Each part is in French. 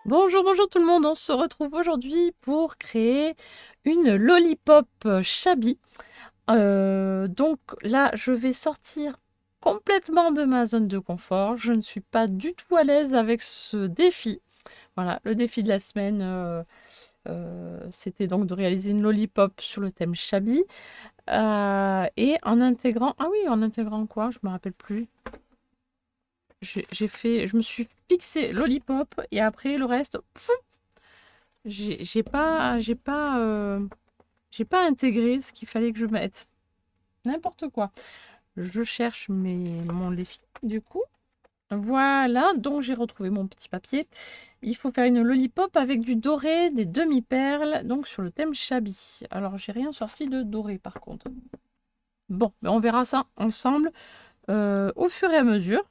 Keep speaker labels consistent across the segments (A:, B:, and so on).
A: Bonjour, bonjour tout le monde, on se retrouve aujourd'hui pour créer une lollipop Shabby. Donc là, je vais sortir complètement de ma zone de confort. Je ne suis pas du tout à l'aise avec ce défi. Voilà, le défi de la semaine, c'était donc de réaliser une lollipop sur le thème Shabby. Et en intégrant... Ah oui, en intégrant quoi? Je me rappelle plus. Je me suis fixé lollipop et après le reste, j'ai pas intégré ce qu'il fallait que je mette. N'importe quoi. Je cherche mon défi, du coup. Voilà, donc j'ai retrouvé mon petit papier. Il faut faire une lollipop avec du doré, des demi-perles, donc sur le thème Shabby. Alors, j'ai rien sorti de doré, par contre. Bon, mais on verra ça ensemble au fur et à mesure,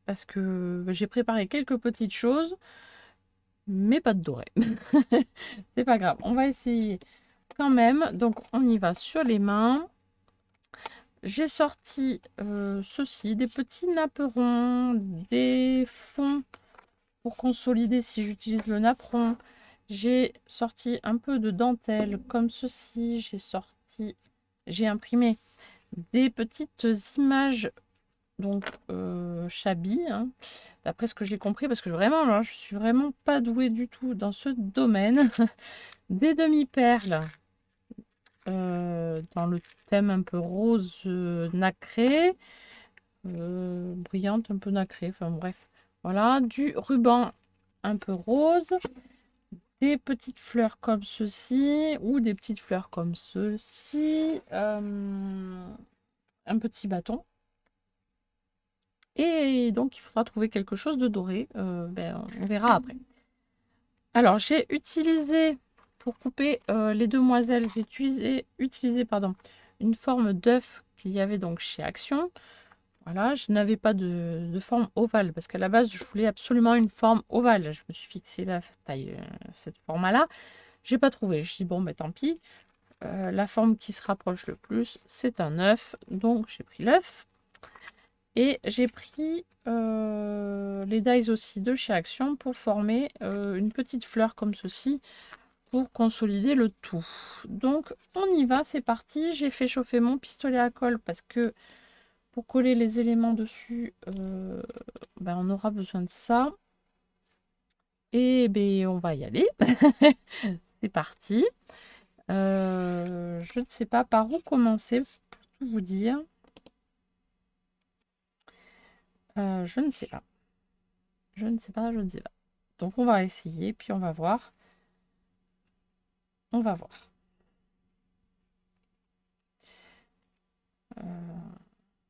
A: parce que j'ai préparé quelques petites choses, mais pas de doré. C'est pas grave, on va essayer quand même. Donc, on y va sur les mains. J'ai sorti ceci, des petits napperons, des fonds pour consolider si j'utilise le napperon. J'ai sorti un peu de dentelle comme ceci. J'ai imprimé des petites images donc Shabby, hein, d'après ce que j'ai compris, parce que vraiment là, je suis vraiment pas douée du tout dans ce domaine. Des demi-perles dans le thème un peu rose nacré. Brillante, un peu nacrée, enfin bref. Voilà, du ruban un peu rose, des petites fleurs comme ceci, ou des petites fleurs comme ceci, un petit bâton. Et donc, il faudra trouver quelque chose de doré. On verra après. Alors, j'ai utilisé, pour couper les demoiselles, utilisé pardon, une forme d'œuf qu'il y avait donc chez Action. Voilà, je n'avais pas de forme ovale parce qu'à la base, je voulais absolument une forme ovale. Je me suis fixé la taille, cette forme-là. J'ai pas trouvé. Je dis bon, ben tant pis. La forme qui se rapproche le plus, c'est un œuf. Donc j'ai pris l'œuf. Et j'ai pris les dies aussi de chez Action pour former une petite fleur comme ceci pour consolider le tout. Donc on y va, c'est parti. J'ai fait chauffer mon pistolet à colle parce que pour coller les éléments dessus, on aura besoin de ça. Et ben, on va y aller. C'est parti. Je ne sais pas par où commencer, pour tout vous dire. Je ne sais pas. Je ne sais pas, je ne sais pas. Donc on va essayer, puis on va voir. On va voir.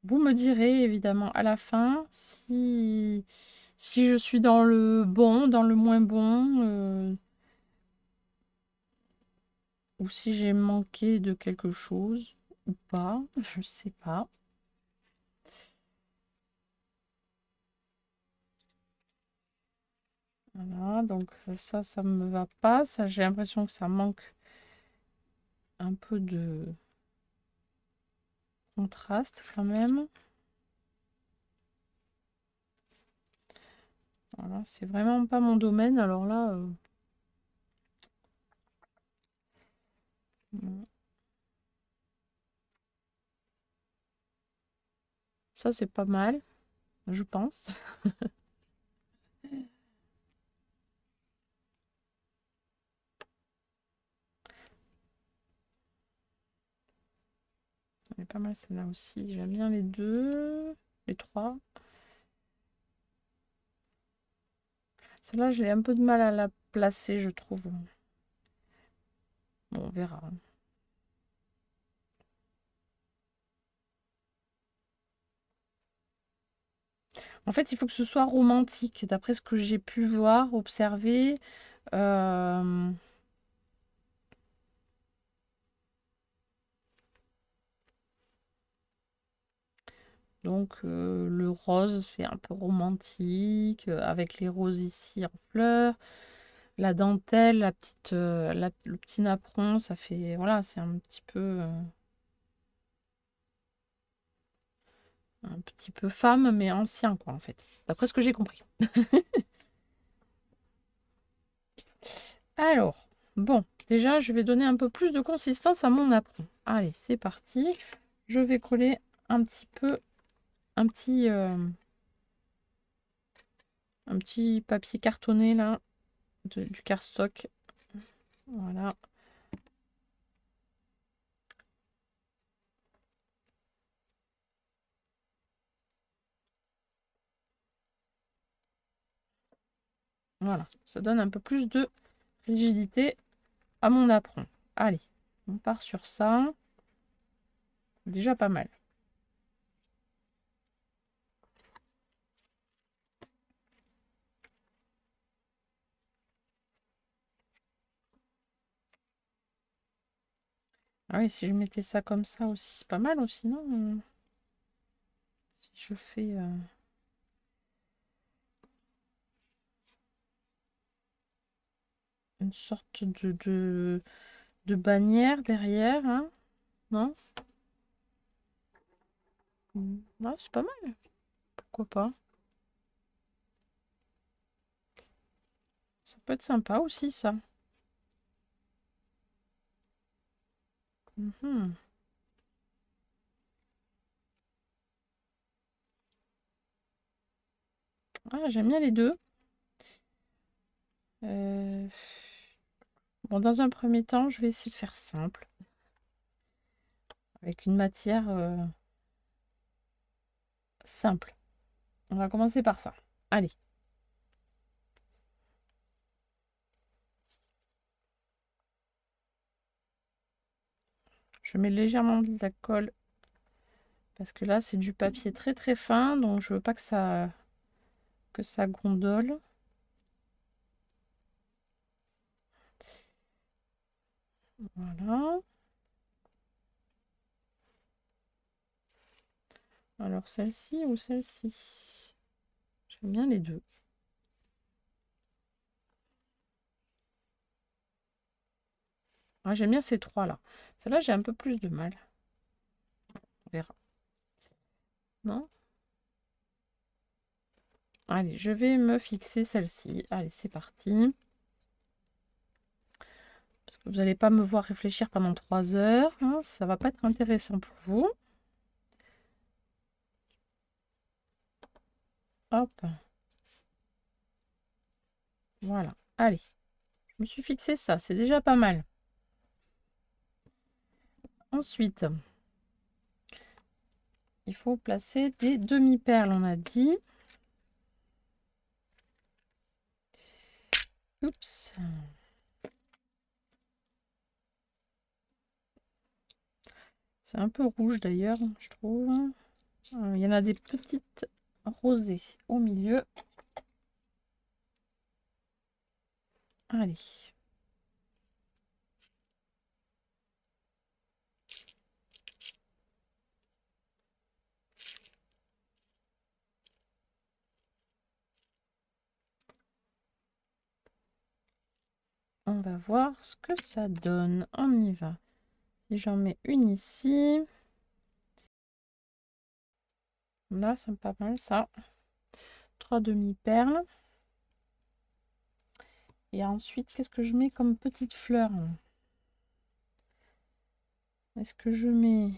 A: Vous me direz évidemment à la fin si je suis dans le bon, dans le moins bon, ou si j'ai manqué de quelque chose ou pas. Je sais pas. Voilà, donc ça me va pas. Ça, j'ai l'impression que ça manque un peu de contraste quand même. Voilà, c'est vraiment pas mon domaine. Alors là, non. Ça c'est pas mal, je pense. Elle est pas mal celle-là aussi. J'aime bien les deux, les trois. Celle-là, j'ai un peu de mal à la placer, je trouve. Bon, on verra. En fait, il faut que ce soit romantique, d'après ce que j'ai pu voir, observer. Euh, Donc le rose, c'est un peu romantique, avec les roses ici en fleurs. La dentelle, le petit napperon, ça fait, voilà, c'est un petit peu femme, mais ancien, quoi, en fait. D'après ce que j'ai compris. Alors, bon, déjà, je vais donner un peu plus de consistance à mon apron. Allez, c'est parti. Je vais coller un petit peu, un petit papier cartonné là, du cardstock. Voilà. Voilà, ça donne un peu plus de rigidité à mon apron. Allez, on part sur ça. Déjà pas mal. Ah oui, si je mettais ça comme ça aussi, c'est pas mal aussi, non? Si je fais une sorte de bannière derrière, hein? Non? Ouais, c'est pas mal. Pourquoi pas? Ça peut être sympa aussi, ça. Mhm. Ah, j'aime bien les deux. Euh, Bon, dans un premier temps, je vais essayer de faire simple. Avec une matière simple. On va commencer par ça. Allez. Je mets légèrement de la colle. Parce que là, c'est du papier très très fin. Donc, je veux pas que ça gondole. Voilà. Alors, celle-ci ou celle-ci? J'aime bien les deux. Ah, j'aime bien ces trois-là. Celle-là, j'ai un peu plus de mal. On verra. Non? Allez, je vais me fixer celle-ci. Allez, c'est parti. Parce que vous n'allez pas me voir réfléchir pendant 3 heures. Hein, ça va pas être intéressant pour vous. Hop. Voilà. Allez. Je me suis fixé ça. C'est déjà pas mal. Ensuite, il faut placer des demi-perles, on a dit. Oups. C'est un peu rouge d'ailleurs, je trouve. Il y en a des petites rosées au milieu. Allez. On va voir ce que ça donne. On y va. Si j'en mets une ici. Là, c'est pas mal ça. 3 demi-perles. Et ensuite, qu'est-ce que je mets comme petite fleur? Est-ce que je mets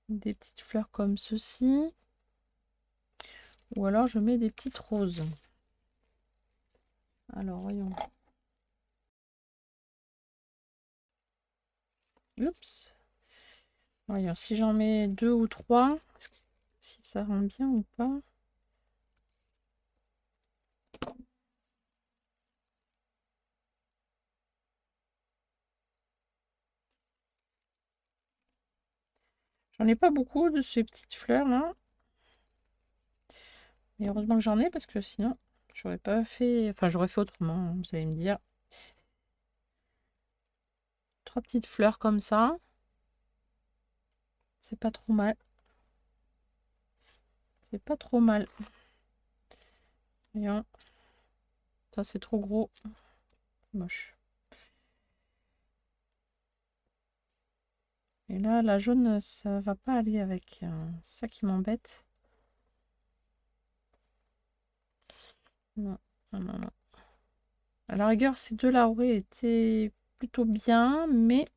A: des petites fleurs comme ceci? Ou alors je mets des petites roses? Alors, voyons. Oups. Voyons, si j'en mets 2 ou 3, si ça rend bien ou pas. J'en ai pas beaucoup de ces petites fleurs là. Mais heureusement que j'en ai parce que sinon, j'aurais pas fait. Enfin, j'aurais fait autrement, vous allez me dire. 3 petites fleurs comme ça. C'est pas trop mal. C'est pas trop mal. Voyons. Ça, c'est trop gros. Moche. Et là, la jaune, ça va pas aller avec. C'est ça qui m'embête. Non, non, non, non. À la rigueur, ces deux-là auraient été plutôt bien, mais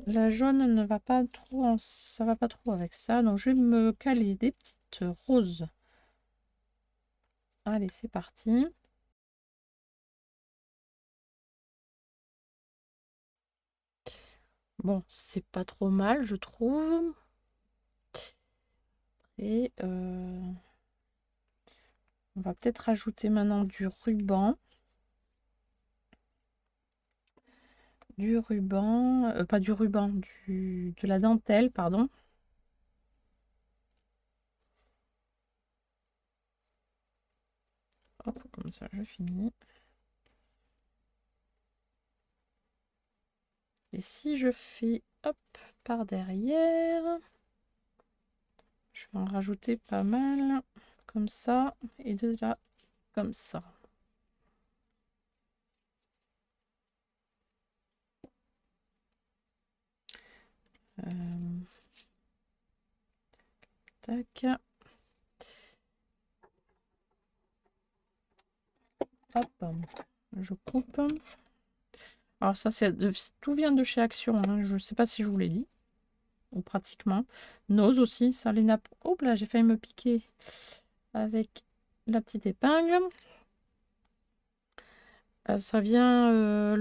A: la jaune ne va pas trop, ça va pas trop avec ça. Donc, je vais me caler des petites roses. Allez, c'est parti. Bon, c'est pas trop mal, je trouve. Et on va peut-être rajouter maintenant du ruban. Du ruban, pas du ruban, de la dentelle, pardon. Hop, comme ça, je finis. Et si je fais, hop, par derrière, je vais en rajouter pas mal, comme ça, et de là, comme ça. Tac. Hop, je coupe. Alors ça, tout vient de chez Action, hein. Je ne sais pas si je vous l'ai dit, ou pratiquement. Nose aussi, ça les nappes. Hop là, j'ai failli me piquer avec la petite épingle. Ça vient,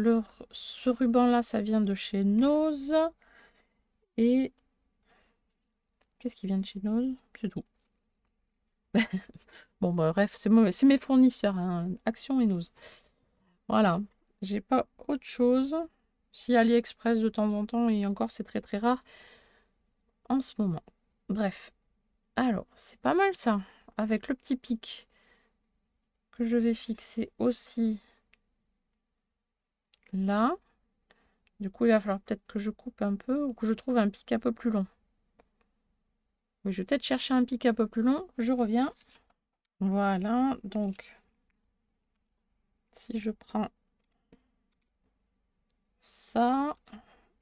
A: ce ruban-là, ça vient de chez Nose. Et qu'est-ce qui vient de chez Nose? C'est tout. Bon, bah, bref, c'est mes fournisseurs, hein, Action et Nose. Voilà, j'ai pas autre chose. Si AliExpress de temps en temps, et encore, c'est très très rare en ce moment. Bref, alors, c'est pas mal ça, avec le petit pic que je vais fixer aussi là. Du coup, il va falloir peut-être que je coupe un peu ou que je trouve un pic un peu plus long. Oui, je vais peut-être chercher un pic un peu plus long. Je reviens. Voilà, donc si je prends ça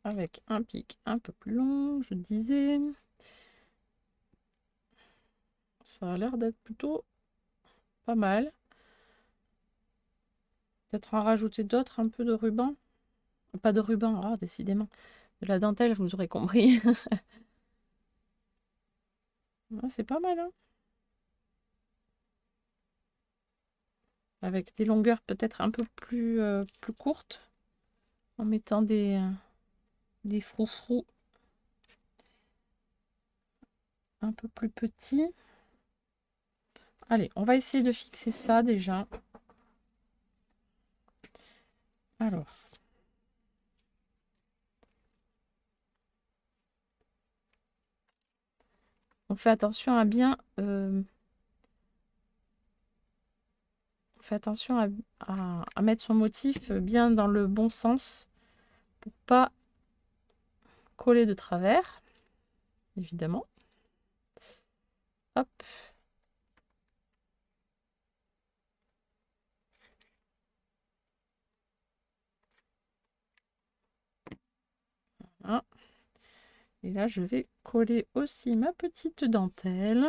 A: avec un pic un peu plus long, je disais, ça a l'air d'être plutôt pas mal. Peut-être en rajouter d'autres, un peu de ruban. Pas de ruban, ah, décidément. De la dentelle, vous aurez compris. Ah, c'est pas mal, hein. Avec des longueurs peut-être un peu plus courtes, en mettant des froufrous un peu plus petits. Allez, on va essayer de fixer ça déjà. Alors, on fait attention à bien... on fait attention à mettre son motif bien dans le bon sens pour pas coller de travers, évidemment. Hop. Voilà. Et là, je vais coller aussi ma petite dentelle.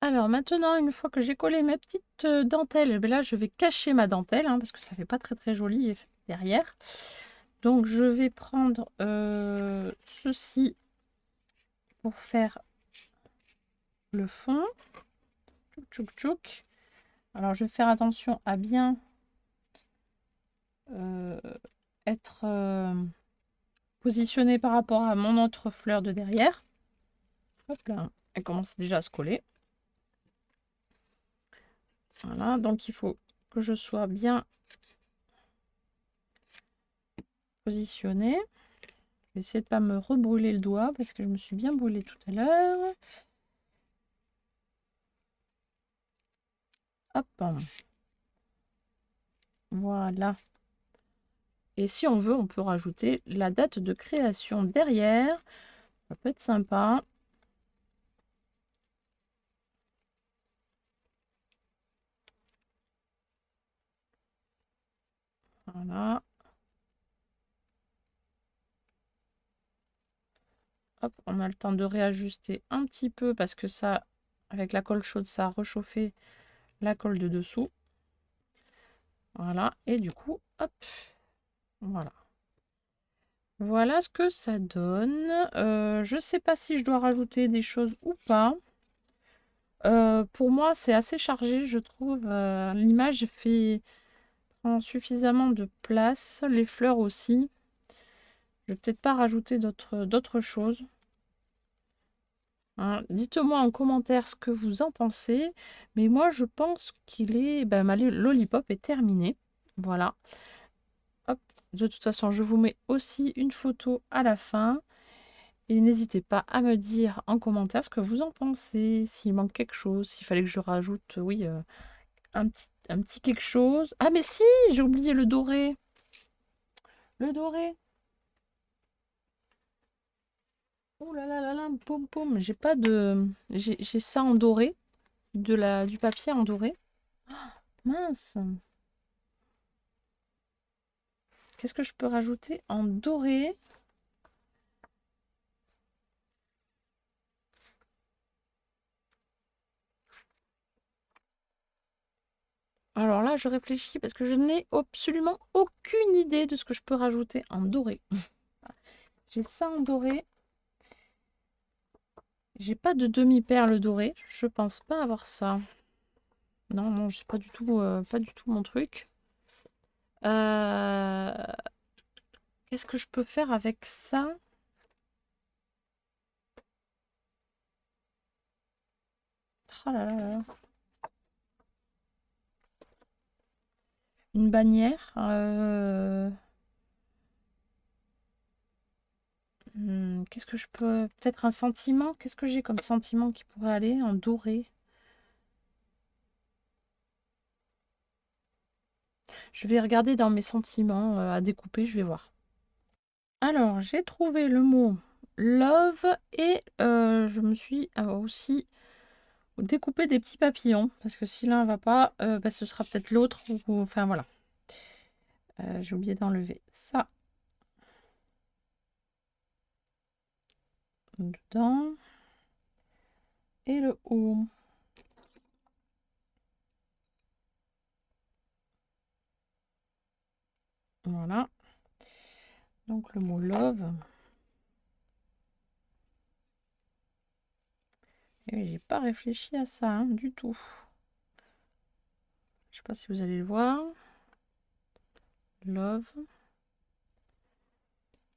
A: Alors maintenant, une fois que j'ai collé ma petite dentelle, ben là, je vais cacher ma dentelle, hein, parce que ça fait pas très très joli derrière. Donc, je vais prendre ceci pour faire le fond. Tchouk, tchouk, tchouk. Alors, je vais faire attention à bien être positionnée par rapport à mon autre fleur de derrière. Hop là, elle commence déjà à se coller. Voilà, donc il faut que je sois bien positionnée. Je vais essayer de ne pas me rebrûler le doigt parce que je me suis bien brûlée tout à l'heure. Hop. Voilà. Et si on veut, on peut rajouter la date de création derrière. Ça peut être sympa. Voilà. Hop, on a le temps de réajuster un petit peu parce que ça, avec la colle chaude, ça a réchauffé la colle de dessous. Voilà, et du coup, hop, voilà. Voilà ce que ça donne. Je ne sais pas si je dois rajouter des choses ou pas. Pour moi, c'est assez chargé, je trouve. L'image prend suffisamment de place. Les fleurs aussi. Je vais peut-être pas rajouter d'autres choses. Hein. Dites-moi en commentaire ce que vous en pensez. Mais moi, je pense qu'il est... Ben, ma lollipop est terminée. Voilà. Hop. De toute façon, je vous mets aussi une photo à la fin. Et n'hésitez pas à me dire en commentaire ce que vous en pensez. S'il manque quelque chose, s'il fallait que je rajoute, oui, un petit quelque chose. Ah, mais si, j'ai oublié le doré. Le doré. Oh là là là là, pom pom. J'ai pas de... J'ai ça en doré. Du papier en doré. Mince. Qu'est-ce que je peux rajouter en doré? Alors là, je réfléchis parce que je n'ai absolument aucune idée de ce que je peux rajouter en doré. J'ai ça en doré. J'ai pas de demi-perle dorée. Je pense pas avoir ça. Non, non, c'est pas du tout mon truc. Euh, Qu'est-ce que je peux faire avec ça? Oh là là là. Une bannière. Qu'est-ce que je peux... Peut-être un sentiment. Qu'est-ce que j'ai comme sentiment qui pourrait aller en doré? Je vais regarder dans mes sentiments à découper, je vais voir. Alors, j'ai trouvé le mot love et je me suis aussi découpé des petits papillons parce que si l'un va pas, bah, ce sera peut-être l'autre enfin voilà. J'ai oublié d'enlever ça dedans et le haut. Voilà. Donc le mot love. Et j'ai pas réfléchi à ça hein, du tout. Je sais pas si vous allez le voir. Love.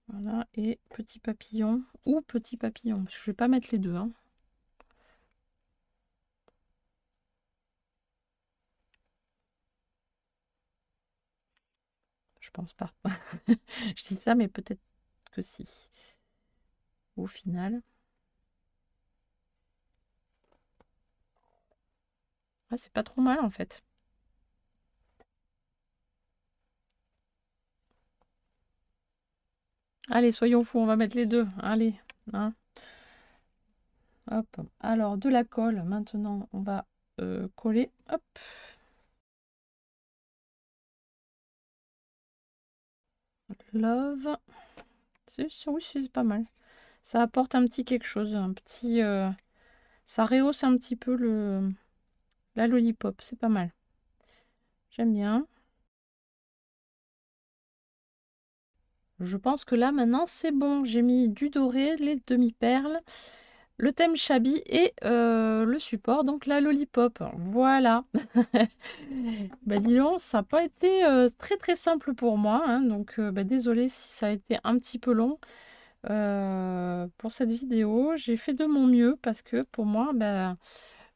A: Voilà. Et petit papillon ou petit papillon. Parce que je vais pas mettre les deux. Hein. Je pense pas. Je dis ça, mais peut-être que si. Au final. Ah, c'est pas trop mal en fait. Allez, soyons fous, on va mettre les deux. Allez. Hein. Hop. Alors, de la colle, maintenant, on va coller. Hop. Love. Oui, c'est pas mal. Ça apporte un petit quelque chose. Un petit... ça rehausse un petit peu la lollipop. C'est pas mal. J'aime bien. Je pense que là, maintenant, c'est bon. J'ai mis du doré, les demi-perles, le thème Chabi et le support, donc la lollipop. Voilà. Bah dis donc, ça n'a pas été très très simple pour moi. Hein, donc bah, désolée si ça a été un petit peu long pour cette vidéo. J'ai fait de mon mieux parce que pour moi, bah,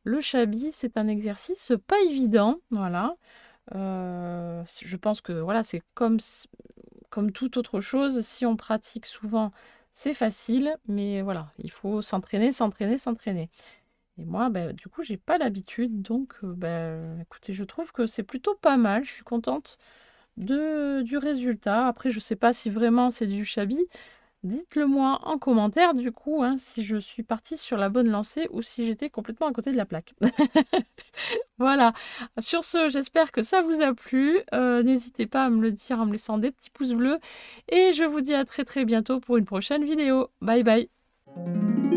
A: le Chabi, c'est un exercice pas évident. Voilà. Je pense que voilà, c'est comme toute autre chose. Si on pratique souvent, c'est facile. Mais voilà, il faut s'entraîner, s'entraîner, s'entraîner. Et moi, bah, du coup, j'ai pas l'habitude. Donc, bah, écoutez, je trouve que c'est plutôt pas mal. Je suis contente du résultat. Après, je sais pas si vraiment c'est du Chabi. Dites-le moi en commentaire, du coup, hein, si je suis partie sur la bonne lancée ou si j'étais complètement à côté de la plaque. Voilà. Sur ce, j'espère que ça vous a plu. N'hésitez pas à me le dire en me laissant des petits pouces bleus. Et je vous dis à très très bientôt pour une prochaine vidéo. Bye bye. Ciao.